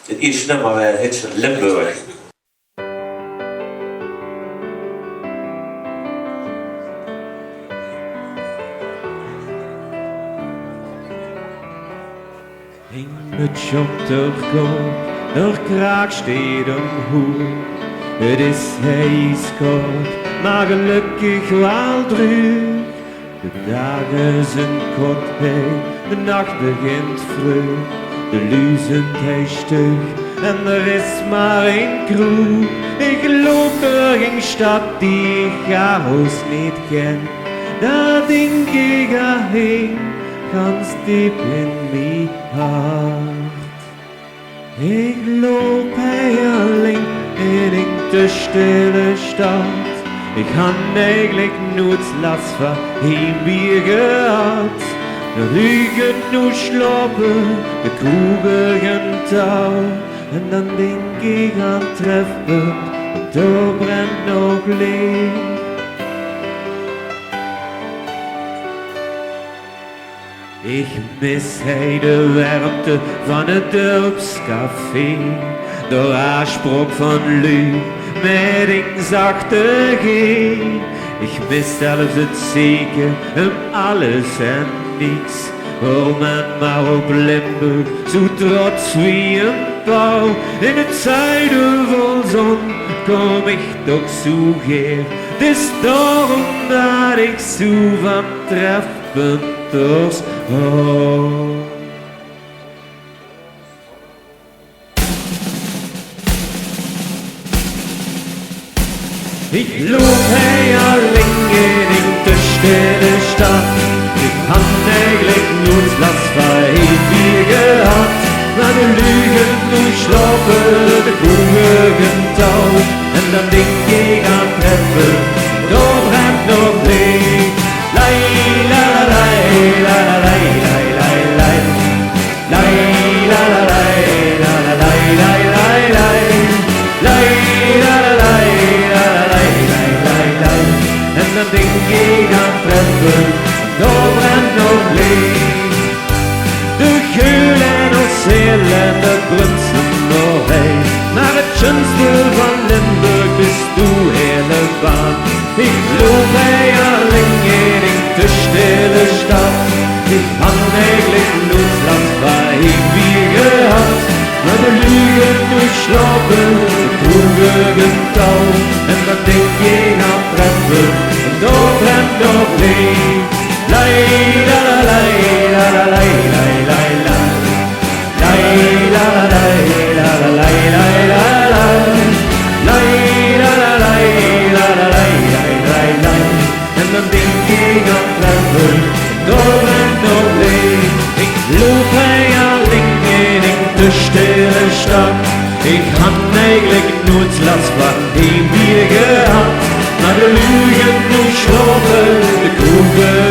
Het eerste nummer heet Limburg. Een mutsje op de kop, er kraak steed omhoog. Het is ijskoud, maar gelukkig wel droog. De dagen zijn kort, de nacht begint vroeg. De luizendheid stug en er is maar één kroeg. Ik loop door een stad die ik chaos niet ken. Daar denk ik heen, ganz diep in mijn hart. Ik loop alleen in de stille stad. Ik had eigenlijk nooit last van een bier gehad. De rügen nu slopen, de koegen touw. En dan denk ik aan het trefpunt, want daar brennt nog licht. Ik mis de warmte van het dorpscafé. De aanspraak van lui met een zachte G. Ik mis zelfs het zeker om alles en niets. Oh man, maar op Limburg, zo trots wie een pauw. In het zuiden vol zon kom ik toch zo geer. Het is daarom dat ik zo van trefpunters hou. Ik loop alleen in de stille stad. Ik had eigenlijk nooit last van een bier gehad. Maar de lugen nu slopen, de koegen touw. En dan denk ik aan treffen, daar brennt nog licht. Lai la la lai la la lai lai lai lai. Lai la la lai la la lai lai lai lai. Lai la la lai la la lai lai lai lai. En dan denk ik aan treffen, daar brennt nog licht. De geul en oceel en de brunsen nog heen. Maar het schönste van Limburg is de hele baan. Ik loop alleen in de stille stad. Ik had eigenlijk nooit last van een bier gehad. Maar de lugen nu slopen, de kroegen touw. En dan denk ik aan treffen, en daar brennt nog licht. Lai la la lai la la lai lai lai lai. Lai la la lai la la lai lai lai lai. Lai la la lai la la lai lai lai lai. En dan denk ik aan treffen, daar brennt nog licht. Ik loop alleen in de stille stad. Ik had eigenlijk nooit last van een bier gehad. Maar de lugen nu slopen, de kroegen